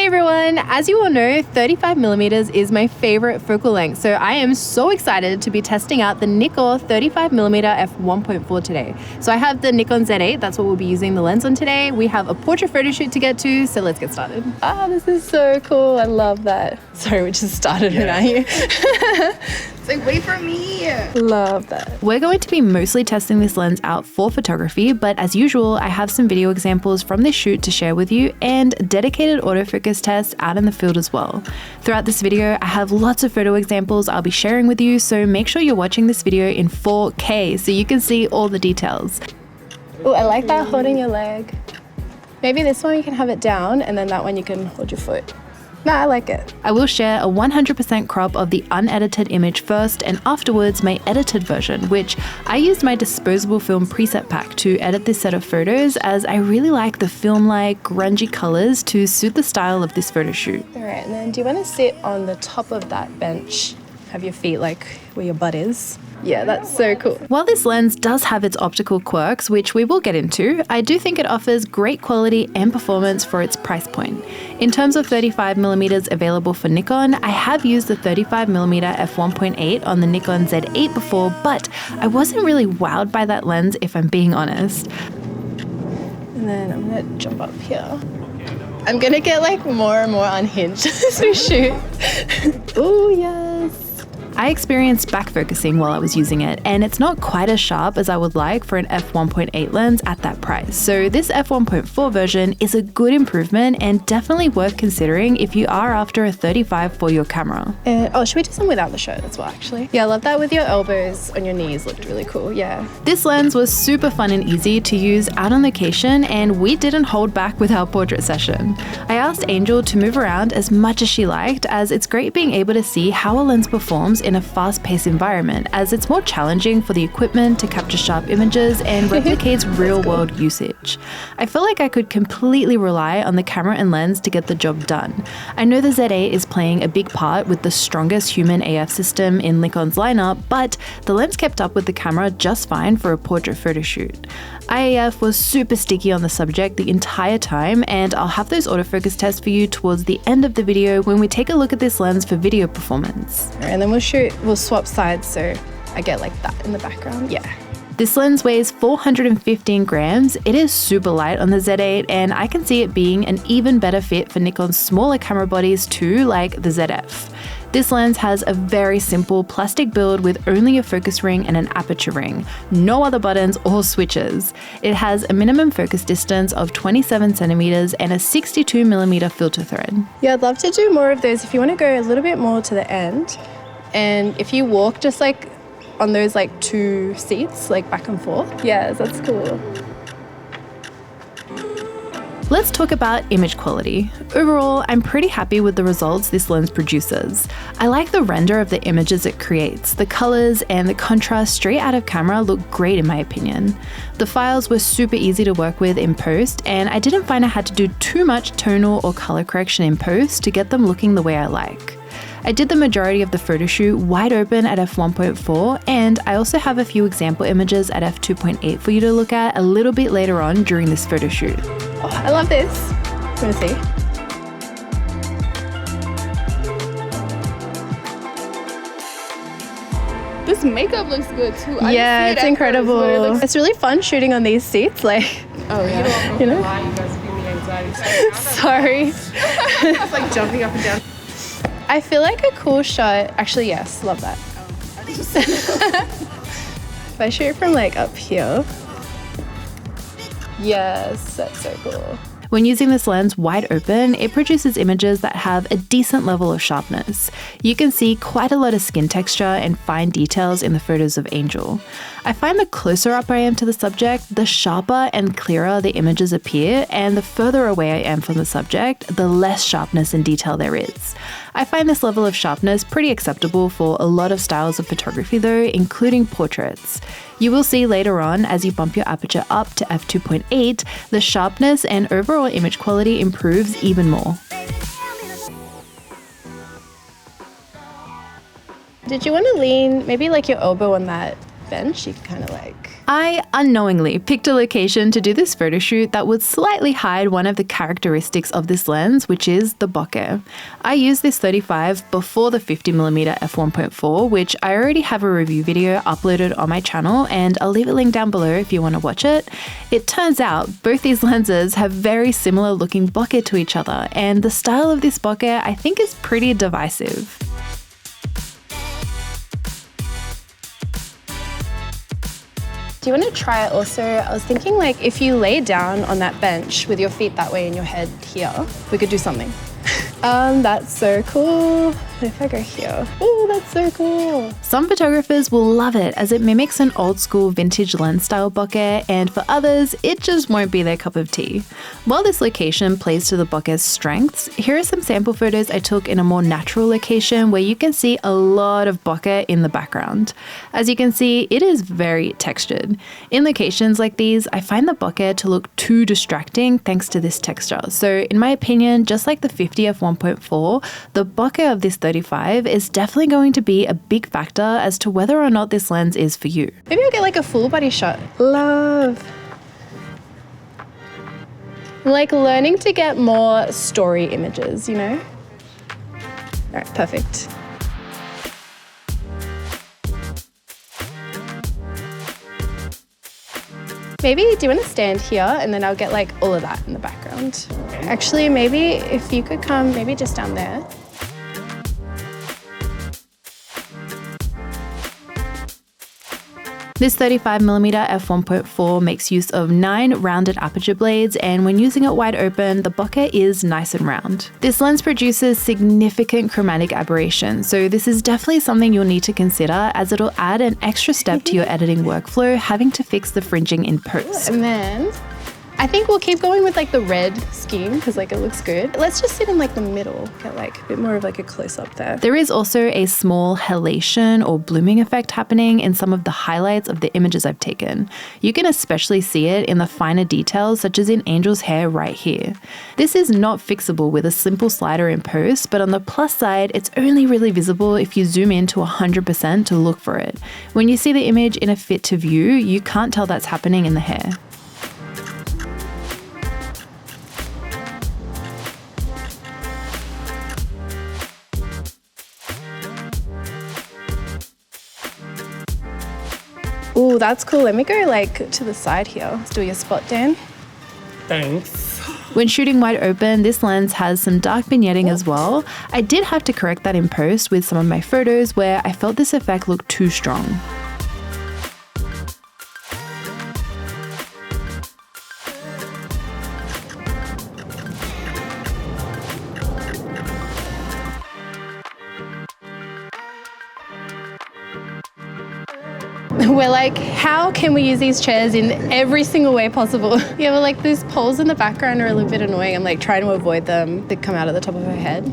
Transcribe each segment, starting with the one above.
everyone, as you all know, 35mm is my favorite focal length, so I am so excited to be testing out the Nikkor 35mm f1.4 today. So I have the Nikon Z8, that's what we'll be using the lens on today. We have a portrait photo shoot to get to, so let's get started. This is so cool, I love that. Sorry, we just started it, aren't you? It's like, wait for me. Love that. We're going to be mostly testing this lens out for photography, but as usual, I have some video examples from this shoot to share with you and dedicated autofocus tests out in the field as well. Throughout this video, I have lots of photo examples I'll be sharing with you, so make sure you're watching this video in 4K so you can see all the details. Oh, I like that holding your leg. Maybe this one you can have it down and then that one you can hold your foot. No, I like it. I will share a 100% crop of the unedited image first and afterwards my edited version, which I used my disposable film preset pack to edit this set of photos as I really like the film-like grungy colors to suit the style of this photo shoot. All right, and then do you want to sit on the top of that bench? Have your feet like where your butt is? Yeah, that's so cool. While this lens does have its optical quirks, which we will get into, I do think it offers great quality and performance for its price point. In terms of 35mm available for Nikon, I have used the 35mm f1.8 on the Nikon Z8 before, but I wasn't really wowed by that lens if I'm being honest. And then I'm gonna jump up here. I'm gonna get like more and more unhinged as we shoot. Oh yes. I experienced back focusing while I was using it, and it's not quite as sharp as I would like for an f1.8 lens at that price. So this f1.4 version is a good improvement and definitely worth considering if you are after a 35 for your camera. Should we do some without the shirt as well, actually? Yeah, I love that with your elbows on your knees, looked really cool, yeah. This lens was super fun and easy to use out on location, and we didn't hold back with our portrait session. I asked Angel to move around as much as she liked, as it's great being able to see how a lens performs in a fast-paced environment, as it's more challenging for the equipment to capture sharp images and replicates real-world usage. I feel like I could completely rely on the camera and lens to get the job done. I know the Z8 is playing a big part with the strongest human AF system in Nikon's lineup, but the lens kept up with the camera just fine for a portrait photo shoot. IAF was super sticky on the subject the entire time, and I'll have those autofocus tests for you towards the end of the video when we take a look at this lens for video performance. And then we'll swap sides so I get like that in the background, yeah. This lens weighs 415 grams, it is super light on the Z8, and I can see it being an even better fit for Nikon's smaller camera bodies too, like the ZF. This lens has a very simple plastic build with only a focus ring and an aperture ring, no other buttons or switches. It has a minimum focus distance of 27 centimeters and a 62mm filter thread. Yeah, I'd love to do more of those if you want to go a little bit more to the end. And if you walk just like on those like two seats, like back and forth. Yeah, that's cool. Let's talk about image quality. Overall, I'm pretty happy with the results this lens produces. I like the render of the images it creates. The colors and the contrast straight out of camera look great in my opinion. The files were super easy to work with in post, and I didn't find I had to do too much tonal or color correction in post to get them looking the way I like. I did the majority of the photo shoot wide open at f1.4, and I also have a few example images at f2.8 for you to look at a little bit later on during this photo shoot. Oh, I love this. I'm gonna see. This makeup looks good too. Yeah, it's incredible. It's really fun shooting on these seats, like. Oh yeah. You know? You guys give me anxiety. Sorry. It's like jumping up and down. I feel like a cool shot. Actually, yes, love that. If I shoot from like up here. Yes, that's so cool. When using this lens wide open, it produces images that have a decent level of sharpness. You can see quite a lot of skin texture and fine details in the photos of Angel. I find the closer up I am to the subject, the sharper and clearer the images appear, and the further away I am from the subject, the less sharpness and detail there is. I find this level of sharpness pretty acceptable for a lot of styles of photography though, including portraits. You will see later on, as you bump your aperture up to f2.8, the sharpness and overall image quality improves even more. Did you want to lean maybe like your elbow on that bench, you can kind of like... I unknowingly picked a location to do this photo shoot that would slightly hide one of the characteristics of this lens, which is the bokeh. I used this 35 before the 50mm f1.4, which I already have a review video uploaded on my channel, and I'll leave a link down below if you want to watch it. It turns out both these lenses have very similar looking bokeh to each other, and the style of this bokeh I think is pretty divisive. Do you want to try it also? I was thinking like if you lay down on that bench with your feet that way and your head here, we could do something. That's so cool. If I go here, oh, that's so cool. Some photographers will love it as it mimics an old school vintage lens style bokeh, and for others, it just won't be their cup of tea. While this location plays to the bokeh's strengths, here are some sample photos I took in a more natural location where you can see a lot of bokeh in the background. As you can see, it is very textured. In locations like these, I find the bokeh to look too distracting thanks to this texture. So in my opinion, just like the 50 f1.4, the bokeh of this 35 is definitely going to be a big factor as to whether or not this lens is for you. Maybe I'll get like a full body shot. Love. I'm like learning to get more story images, you know? All right, perfect. Maybe, do you want to stand here and then I'll get like all of that in the background. Actually, maybe if you could come, maybe just down there. This 35mm f1.4 makes use of 9 rounded aperture blades, and when using it wide open, the bokeh is nice and round. This lens produces significant chromatic aberration, so this is definitely something you'll need to consider as it'll add an extra step to your editing workflow, having to fix the fringing in post. And then I think we'll keep going with like the red scheme because like it looks good. Let's just sit in like the middle, get like a bit more of like a close up there. There is also a small halation or blooming effect happening in some of the highlights of the images I've taken. You can especially see it in the finer details such as in Angel's hair right here. This is not fixable with a simple slider in post, but on the plus side, it's only really visible if you zoom in to 100% to look for it. When you see the image in a fit to view, you can't tell that's happening in the hair. Ooh, that's cool. Let me go like to the side here. Let's do your spot, Dan. Thanks. When shooting wide open, this lens has some dark vignetting as well. I did have to correct that in post with some of my photos where I felt this effect looked too strong. We're like, how can we use these chairs in every single way possible? Yeah, but like these poles in the background are a little bit annoying. I'm like trying to avoid them. They come out at the top of her head.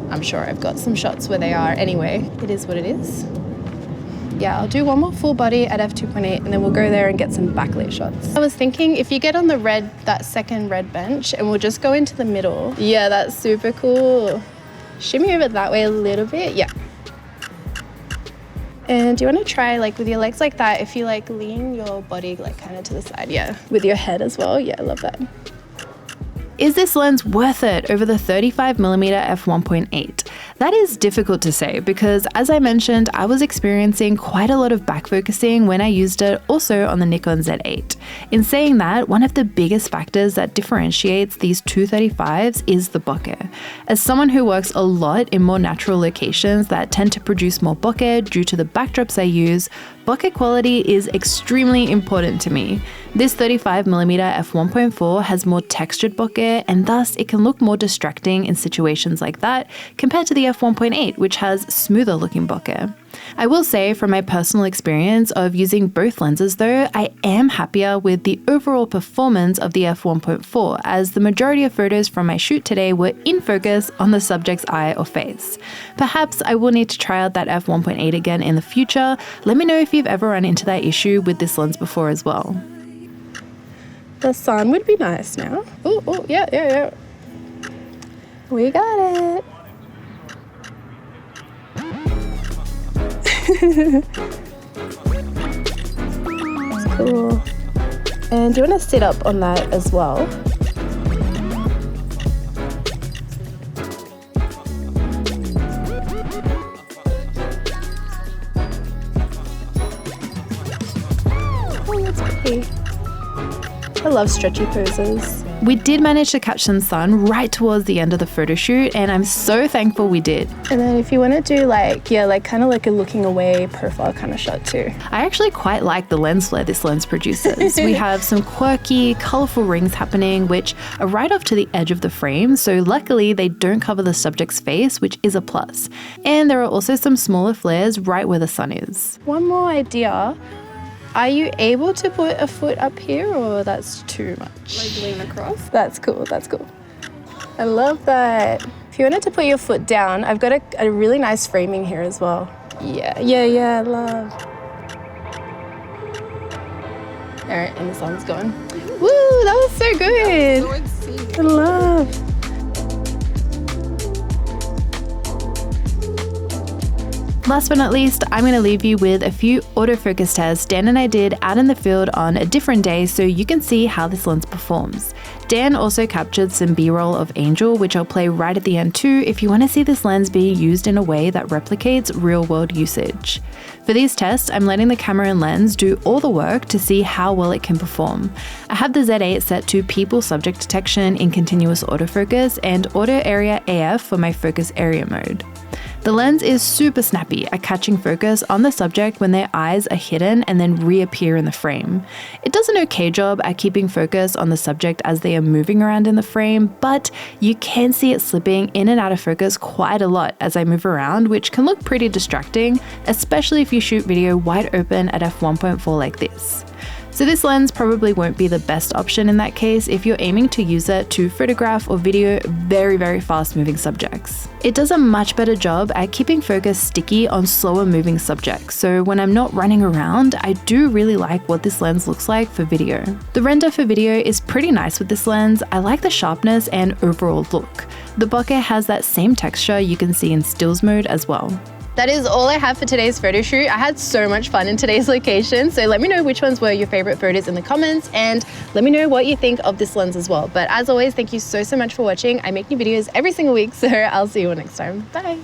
I'm sure I've got some shots where they are. Anyway, it is what it is. Yeah, I'll do one more full body at f2.8 and then we'll go there and get some backlit shots. I was thinking if you get on the red, that second red bench, and we'll just go into the middle. Yeah, that's super cool. Shimmy over that way a little bit. Yeah. And do you want to try like with your legs like that, if you like lean your body like kind of to the side, yeah. With your head as well, yeah, I love that. Is this lens worth it over the 35mm f1.8? That is difficult to say because, as I mentioned, I was experiencing quite a lot of back focusing when I used it also on the Nikon Z8. In saying that, one of the biggest factors that differentiates these two 35s is the bokeh. As someone who works a lot in more natural locations that tend to produce more bokeh due to the backdrops I use, bokeh quality is extremely important to me. This 35mm f1.4 has more textured bokeh, and thus it can look more distracting in situations like that compared to the f1.8, which has smoother looking bokeh. I will say from my personal experience of using both lenses though, I am happier with the overall performance of the f1.4, as the majority of photos from my shoot today were in focus on the subject's eye or face. Perhaps I will need to try out that f1.8 again in the future. Let me know if you've ever run into that issue with this lens before as well. The sun would be nice now. Oh, yeah. We got it. Cool. And do you want to sit up on that as well? Oh, that's pretty. I love stretchy poses. We did manage to catch some sun right towards the end of the photo shoot, and I'm so thankful we did. And then if you want to do kind of like a looking away profile kind of shot too. I actually quite like the lens flare this lens produces. We have some quirky, colorful rings happening, which are right off to the edge of the frame, so luckily they don't cover the subject's face, which is a plus. And there are also some smaller flares right where the sun is. One more idea. Are you able to put a foot up here, or that's too much? Like lean across? That's cool, that's cool. I love that. If you wanted to put your foot down, I've got a really nice framing here as well. Yeah, I love. All right, and the sun's gone. Woo, that was so good. So insane. I love. Last but not least, I'm going to leave you with a few autofocus tests Dan and I did out in the field on a different day so you can see how this lens performs. Dan also captured some B-roll of Angel, which I'll play right at the end too if you want to see this lens being used in a way that replicates real-world usage. For these tests, I'm letting the camera and lens do all the work to see how well it can perform. I have the Z8 set to people subject detection in continuous autofocus and auto area AF for my focus area mode. The lens is super snappy at catching focus on the subject when their eyes are hidden and then reappear in the frame. It does an okay job at keeping focus on the subject as they are moving around in the frame, but you can see it slipping in and out of focus quite a lot as I move around, which can look pretty distracting, especially if you shoot video wide open at f1.4 like this. So this lens probably won't be the best option in that case if you're aiming to use it to photograph or video very fast moving subjects. It does a much better job at keeping focus sticky on slower moving subjects, so when I'm not running around, I do really like what this lens looks like for video. The render for video is pretty nice with this lens. I like the sharpness and overall look. The bokeh has that same texture you can see in stills mode as well. That is all I have for today's photo shoot. I had so much fun in today's location, so let me know which ones were your favorite photos in the comments, and let me know what you think of this lens as well. But as always, thank you so much for watching. I make new videos every single week, so I'll see you all next time. Bye.